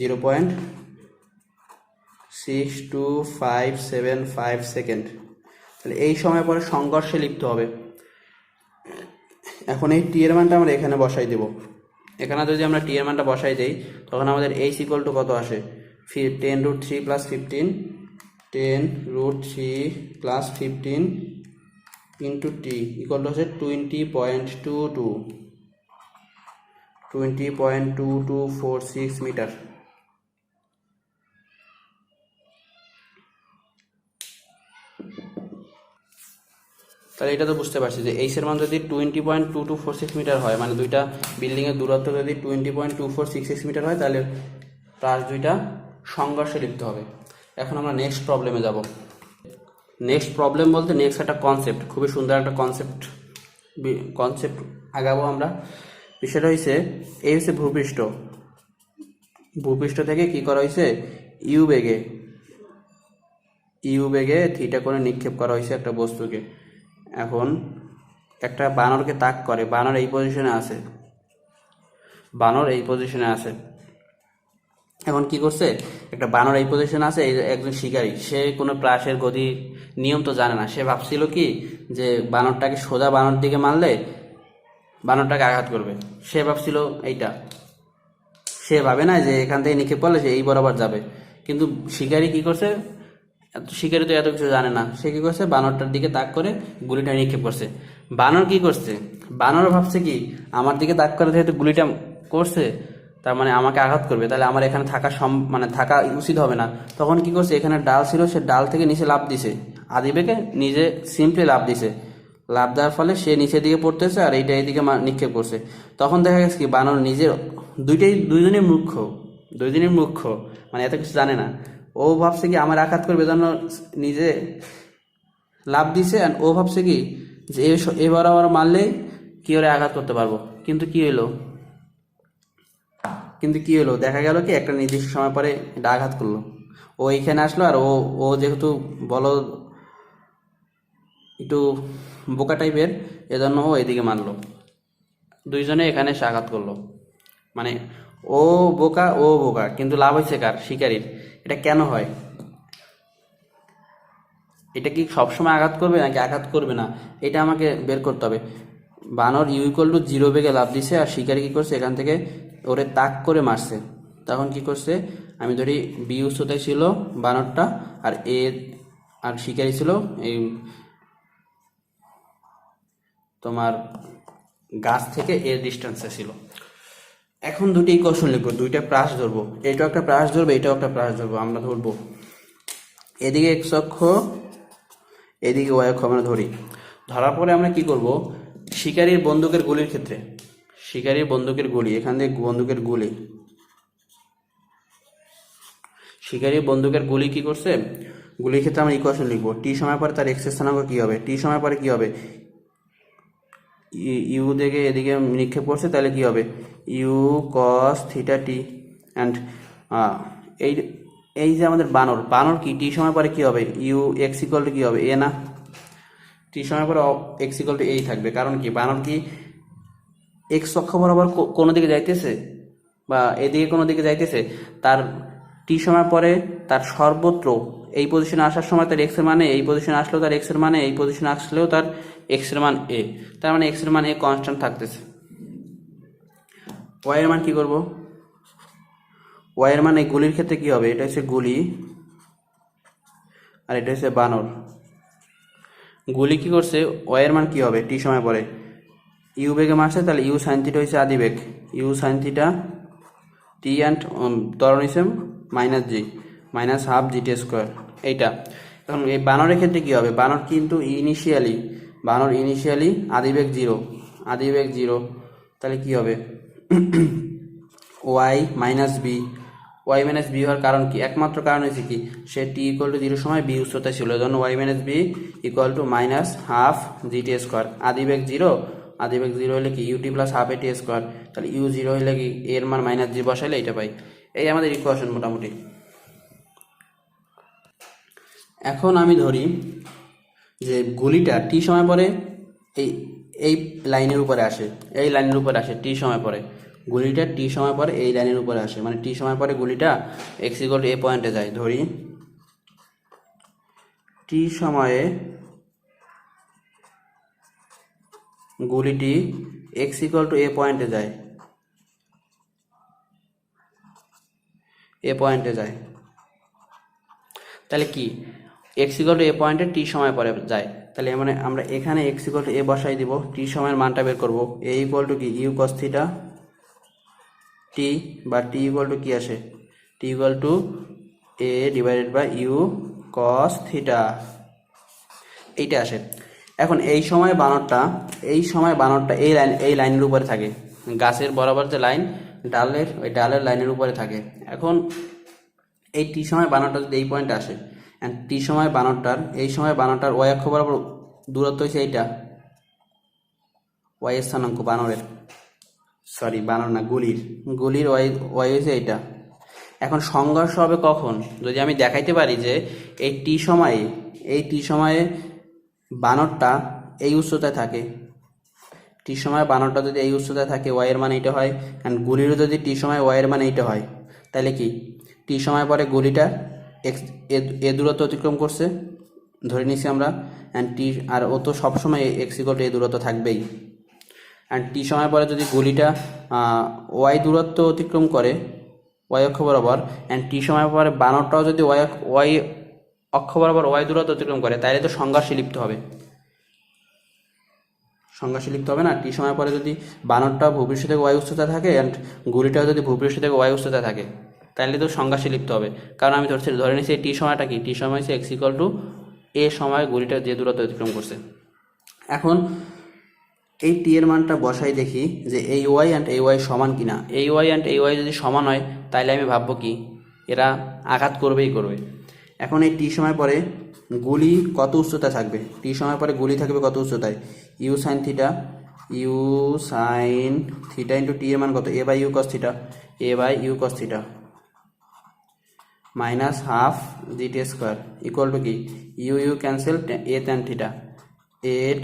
0.6275 সেকেন্ড। তাহলে এই সময় পরে সংঘর্ষে লিপ্ত হবে। এখন এই টি এর মানটা আমরা এখানে বসাই দেব। এখানে যদি আমরা টি এর মানটা বসাই দেই তখন আমাদের এইচ ইকুয়াল টু কত আসে? 10√3 plus 15 10√3 plus 15 into t equal two হচ্ছে 20.2246 মিটার। তাহলে এটা তো বুঝতে পারছি যে এইচ এর মান যদি 20.2246 মিটার হয়, মানে দুইটা বিল্ডিংয়ের দূরত্ব যদি 20.2466 মিটার হয়, তাহলে প্রাস দুইটা সংঘর্ষে লিপ্ত হবে। এখন আমরা নেক্সট প্রবলেমে যাব। নেক্সট প্রবলেম বলতে নেক্সট একটা কনসেপ্ট, খুবই সুন্দর একটা কনসেপ্ট আগাবো আমরা। বিষয়টা হয়েছে এই হচ্ছে ভূপৃষ্ঠ থেকে কি করা হয়েছে? ইউ বেগে থিটা করে নিক্ষেপ করা হয়েছে একটা বস্তুকে। এখন একটা বানরকে তাক করে, বানর এই পজিশনে আছে। এখন কি করছে? একটা বানর এই পজিশনে আছে, একজন শিকারী, সে কোনো প্রাসের গতি নিয়ম তো জানে না। সে ভাবছিল কি যে বানরটাকে সোজা বানর দিকে মারলে বানরটাকে আঘাত করবে, সে ভাবছিল এইটা। সে ভাবে না যে এখান থেকে নিক্ষেপ করলে সে এই বরাবর যাবে। কিন্তু শিকারী কি করছে? শিকারী তো এত কিছু জানে না। সে কি করছে? বানরটার দিকে তাক করে গুলিটা নিক্ষেপ করছে। বানর কি করছে? বানর ভাবছে কি আমার দিকে তাক করে যেহেতু গুলিটা করছে তার মানে আমাকে আঘাত করবে, তাহলে আমার এখানে থাকা উচিত হবে না। তখন কি করছে? এখানে ডাল ছিল, সে ডাল থেকে নিচে লাফ দিছে, আদিবেগে নিজে সিম্পলি লাফ দিছে, লাফ দেওয়ার ফলে সে নিচের দিকে পড়তেছে আর এইটা এইদিকে নিক্ষেপ করছে। তখন দেখা গেছে কি বানর নিজের দুইজনই মূর্খ, মানে এত কিছু জানে না। ও ভাবছে কি আমার আঘাত করবে, জন্য নিজে লাভ দিছে। অ্যান্ড ও ভাবছে কি যে এবার আবার মারলেই কি ওরে আঘাত করতে পারবো। কিন্তু কি হলো দেখা গেল কি একটা নির্দিষ্ট সময় পরে এটা আঘাত করলো। ও এইখানে আসলো আর ও যেহেতু বলো একটু বোকা টাইপের, এজন্য ও এদিকে মারলো। দুইজনে এখানে এসে আঘাত করলো, মানে ও বোকা কিন্তু লাভ হয়েছে কার? শিকারীর। এটা কেন হয়? এটা কি সবসময় আঘাত করবে নাকি আঘাত করবে না, এটা আমাকে বের করতে হবে। বানর U=0 বেগে লাভ দিছে আর শিকারি কি করছে, এখান থেকে ওরে তাক করে মারছে। তখন কি করছে, আমি ধরি B উচ্চতায় ছিল বানরটা, আর শিকারি ছিল এই তোমার গাছ থেকে এর ডিস্টেন্সে ছিল। এখন দুটি ইকুয়েশন লিখবো, দুইটা প্রাস ধরবো, এটাও একটা প্রাস ধরবো, এটাও একটা প্রাস ধরবো। আমরা ধরবো এদিকে x অক্ষ, এদিকে y অক্ষ আমরা ধরি। ধরার পরে আমরা কি করব, শিকারীর বন্দুকের গুলির ক্ষেত্রে, শিকারীর বন্দুকের গুলি, এখান থেকে বন্দুকের গুলি, শিকারীর বন্দুকের গুলি কি করছে, গুলির ক্ষেত্রে আমরা ইকুয়েশন লিখবো। টি সময় পরে তার x এর স্থানাঙ্ক কি হবে, টি সময় পরে কি হবে, ইউ থেকে এদিকে নিক্ষেপ করছে, তাহলে কি হবে u cos theta t. And এই যে আমাদের বানর কি টি সময় পরে কি হবে, ইউ এক্স ইকুয়াল টু কি হবে এ না, টি সময় পরে এক্স ইকুয়াল টু এই থাকবে। কারণ কি বানর কি এক্স অক্ষ বরাবর কোনো দিকে যাইতেছে বা এদিকে কোনো দিকে যাইতেছে, তার টি সময় পরে তার সর্বত্র এই পজিশনে আসার সময় তার এক্স এর মানে, এই পজিশনে আসলেও তার এক্স এর মানে, এই পজিশনে আসলেও তার এক্স এর মান এ, তার মানে এক্স এর মান এ কনস্ট্যান্ট থাকতেছে। ওয়াই এর মান কি করব, ওয়াই এর মান এই গুলির ক্ষেত্রে কি হবে, এটা হচ্ছে গুলি আর এটা হচ্ছে বানর। গুলি কি করছে, ওয়াই এর মান কি হবে টি সময় পরে, ইউ বেগে মারছে, তাহলে ইউ সাইন থিটা হচ্ছে আদি বেগ, u sine theta t and ত্বরণ হিসেব minus g, minus half GT square এইটা। এখন এই বানরের ক্ষেত্রে কী হবে, বানর কিন্তু ইনিশিয়ালি আদিবেগ জিরো, তাহলে কি হবে ওয়াই মাইনাস বি হওয়ার কারণ কি, একমাত্র কারণ হয়েছে কি সে t=0 সময় বি উচ্চতা ছিল, এজন্য y minus b equal to minus half GT square. আদিবেগ জিরো হলে কি ইউটি প্লাস হাফ এটি স্কোয়ার, তাহলে ইউ জিরো হলে কি এর মান মাইনাস জি বসাইলে এটা পাই। এই আমাদের ইকুয়েশন মোটামুটি। এখন আমি ধরি যে গুলিটা টি সময় পরে এই লাইনের উপরে আসে, টি সময় পরে গুলিটা টি সময় পরে এই লাইনের উপরে আসে, মানে টি সময় পরে গুলিটা এক্স ইকুয়াল টু এ পয়েন্টে যায়। ধরি টি সময়ে গুলিটি এক্স ইকুয়াল টু এ পয়েন্টে যায়, তাহলে কি এক্স ইকুয়াল টু এ পয়েন্টে টি সময় পরে যায়, তাহলে মানে আমরা এখানে এক্স ইকুয়াল টু এ বসাই দিব, টি সময়ের মানটা বের করবো, এ ইকুয়াল টু কি ইউ কস থিটা টি, বা টি ইকুয়াল টু কি আসে, t equal to a divided by u cos theta, এইটা আসে। এখন এই সময় বানরটা এই লাইনের উপরে থাকে, গাছের বরাবর যে লাইন ওই ডালের লাইনের উপরে থাকে। এখন এই টি সময় বানরটা যদি এই পয়েন্টে আসে, অ্যান্ড এই সময় বানরটার ওয়াই অক্ষ বরাবর দূরত্ব হয়েছে এইটা, ওয়াই স্থানাঙ্ক গুলির ওয়াই হয়েছে এইটা। এখন সংঘর্ষ হবে কখন, যদি আমি দেখাইতে পারি যে এই টি সময়ে বানরটা এই উচ্চতায় থাকে, টি সময় বানরটা যদি এই উচ্চতায় থাকে ওয়াই এর মান এইটা হয়, অ্যান্ড গুলিরও যদি টি সময় ওয়াই এর মান এইটা হয়, তাহলে কি টি সময় পরে গুলিটা এ দূরত্ব অতিক্রম করছে ধরে নিছি আমরা, অ্যান্ড আর ও তো সবসময় এক্স ইকুয়াল টু এ দূরত্ব থাকবেই। অ্যান্ড টি সময় পরে যদি গুলিটা ওয়াই দূরত্ব অতিক্রম করে ওয়াই অক্ষ বরাবর, অ্যান্ড টি সময় পরে বানরটাও যদি ওয়াই অক্ষ বরাবর ওয়াই দূরত্ব অতিক্রম করে, তাহলে তো সংঘর্ষে লিপ্ত হবে না। টি সময় পরে যদি বানরটা ভূপৃষ্ঠ থেকে ওয়াই উচ্চতা থাকে অ্যান্ড গুলিটাও যদি ভূপৃষ্ঠ থেকে ওয়াই উচ্চতা থাকে, তাহলে তো সংঘর্ষে লিপ্ত হবে। কারণ আমি ধরে নিচ্ছি টি সময়টা কি, টি সময় হচ্ছে এক্স ইকুয়াল টু এ সময় গুলিটা যে দূরত্ব অতিক্রম করছে। এখন এই টি এর মানটা বসাই দেখি যে এই ওয়াই অ্যান্ড এই ওয়াই সমান কিনা। এই ওয়াই অ্যান্ড এই ওয়াই যদি সমান হয় তাহলে আমি ভাববো কি এরা আঘাত করবেই করবে। এখন এই টি সময় পরে গুলি কত উচ্চতায় থাকবে, টি সময় পরে গুলি থাকবে কত উচ্চতায়, u sine theta into t এর মান কত, a by u cos theta minus half g t square equal to কি u cancel a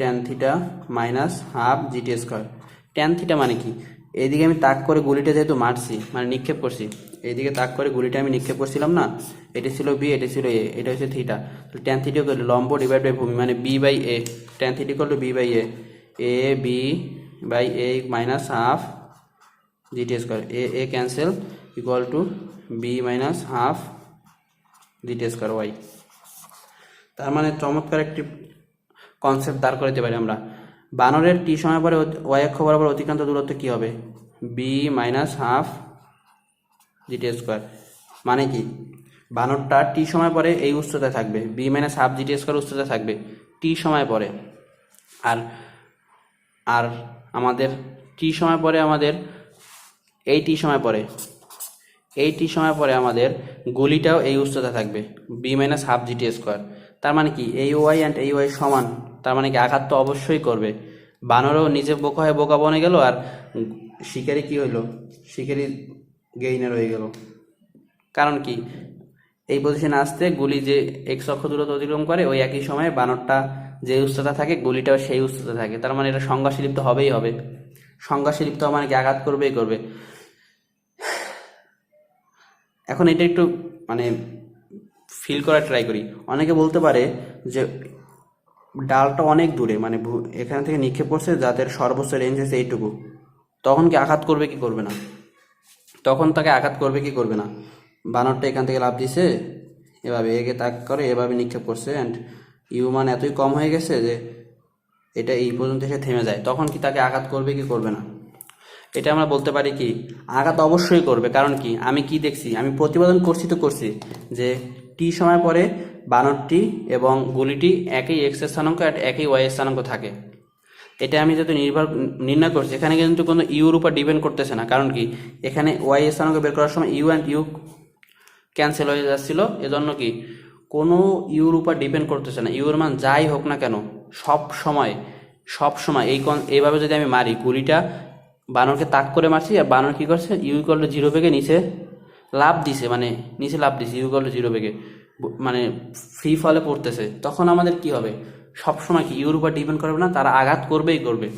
tan theta minus half g t square. Tan theta মানে কি, এইদিকে আমি তাক করে গুলিটা যেহেতু মারছি মানে নিক্ষেপ করছি, এইদিকে তাক করে গুলিটা আমি নিক্ষেপ করছিলাম না, এটা ছিল বি এটা ছিল এ, এটা হচ্ছে থিটা, ট্যান থিটা করলে লম্ব ডিভাইড বাই ভূমি মানে b by a, tan theta করলে b by a b by a minus half g t square, a cancel equal to b minus half g t square y. তার মানে চমৎকার একটি concept দাঁড় করতে পারি আমরা। বানরের টি সময় পরে ওয়াই অক্ষ বরাবর অতিক্রান্ত দূরত্ব কি হবে, B minus half g t square. মানে কি বানরটা টি সময় পরে এই উচ্চতায় থাকবে, B minus half g t square উচ্চতায় থাকবে টি সময় পরে। আর আমাদের টি সময় পরে আমাদের এই টি সময় পরে আমাদের গুলিটাও এই উচ্চতা থাকবে B minus half g t square. তার মানে কি এই ওয়াই অ্যান্ড এই ওয়াই সমান, তার মানে কি আঘাত তো অবশ্যই করবে। বানরও নিজে বোকা হয়ে বোকা বনে গেল, আর শিকারি কি হইলো, শিকারি গেইনার হয়ে গেল। কারণ কি এই পজিশনে আসতে গুলি যে এক্স অক্ষ দূরত্ব অতিক্রম করে ওই একই সময়ে বানরটা যে উচ্চতা থাকে গুলিটাও সেই উচ্চতা থাকে, তার মানে এটা সংঘর্ষে হবেই হবে। সংঘর্ষে মানে কি আঘাত করবেই করবে। এখন এটা একটু মানে ফিল করা ট্রাই করি। অনেকে বলতে পারে যে ডালটা অনেক দূরে, মানে এখান থেকে নিক্ষেপ করছে যাদের সর্বোচ্চ রেঞ্জ আছে এইটুকু, তখন কি আঘাত করবে কি করবে না, তখন তাকে আঘাত করবে কি করবে না। বানরটা এখান থেকে লাফ দিছে, এভাবে একে তাক করে এভাবে নিক্ষেপ করছে, অ্যান্ড ইউ মান এতই কম হয়ে গেছে যে এটা এই পর্যন্ত এসে থেমে যায়, তখন কি তাকে আঘাত করবে কি করবে না। এটা আমরা বলতে পারি কি আঘাত অবশ্যই করবে। কারণ কি আমি কি দেখছি, আমি প্রতিপাদন করছি যে টি সময় পরে বানরটি এবং গুলিটি একই এক্স এর স্থানাঙ্ক আর একই ওয়াই এর স্থানাঙ্ক থাকে। এটা আমি যদি নির্ণয় করছি, এখানে কিন্তু কোনো ইউর উপর ডিপেন্ড করতেছে না। কারণ কি এখানে ওয়াই এর স্থানাঙ্ক বের করার সময় ইউ অ্যান্ড ইউ ক্যান্সেল হয়ে যাচ্ছিল, এজন্য কি কোনো ইউর উপর ডিপেন্ড করতেছে না। ইউর মান যাই হোক না কেন সব সময় এইভাবে যদি আমি মারি, গুলিটা বানরকে তাক করে মারছি আর বানর কি করছে ইউ ইকুয়াল টু 0 বেগে নিচে লাফ দিছে, ইউ ইকুয়াল টু 0 বেগে মানে ফ্রি ফলে পড়তেছে, তখন আমাদের কি হবে, সবসময় কি ইউর উপর ডিপেন্ড করবে না, তারা আঘাত করবেই করবে।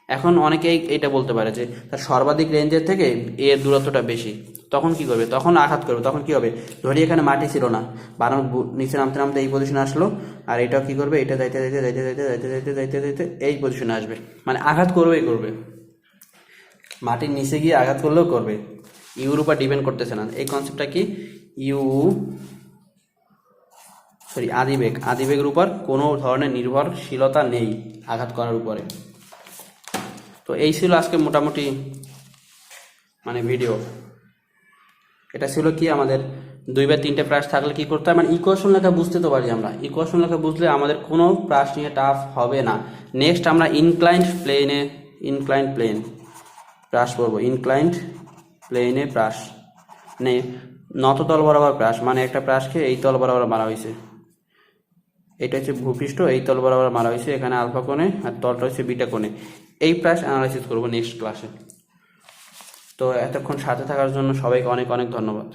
এখন অনেকেই এটা বলতে পারে যে তার সর্বাধিক রেঞ্জের থেকে এর দূরত্বটা বেশি, তখন কি করবে, তখন আঘাত করবে। তখন কি হবে, ধরি এখানে মাটি ছিল না, বানর নিচে নামতে এই পজিশনে আসলো, আর এটাও কি করবে, এটা যাইতে এই পজিশনে আসবে, মানে আঘাত করবেই করবে। মাটির নিচে গিয়ে আঘাত করলেও করবে, ইউর উপর ডিপেন্ড করতেছে না। এই কনসেপ্টটা কি আদিবেগের উপর কোনো ধরনের নির্ভরশীলতা নেই আঘাত করার উপরে। তো এই ছিল আজকে মোটামুটি মানে ভিডিও। এটা ছিল কি আমাদের 2 বা 3টে প্রাস থাকলে কি করতে হয়, মানে ইকুয়েশন লেখা বুঝতে তো পারি আমরা, ইকুয়েশন লেখা বুঝলে আমাদের কোনো প্রাস নিয়ে টাফ হবে না। নেক্সট আমরা ইনক্লাইন্ড প্লেন প্রাস পড়বো, ইনক্লাইন্ড প্লেনে প্রাস মানে নততল বরাবর প্রাস, মানে একটা প্রাসকে এই তল বরাবর মারা হয়েছে, এটা হচ্ছে ভূপৃষ্ঠ, এই তল বরাবর মারা হয়েছে, এখানে আলফা কোণে আর তলটা হচ্ছে বিটা কোণে। এই প্রাস অ্যানালাইসিস করবো নেক্সট ক্লাসে। তো এতক্ষণ সাথে থাকার জন্য সবাইকে অনেক অনেক ধন্যবাদ।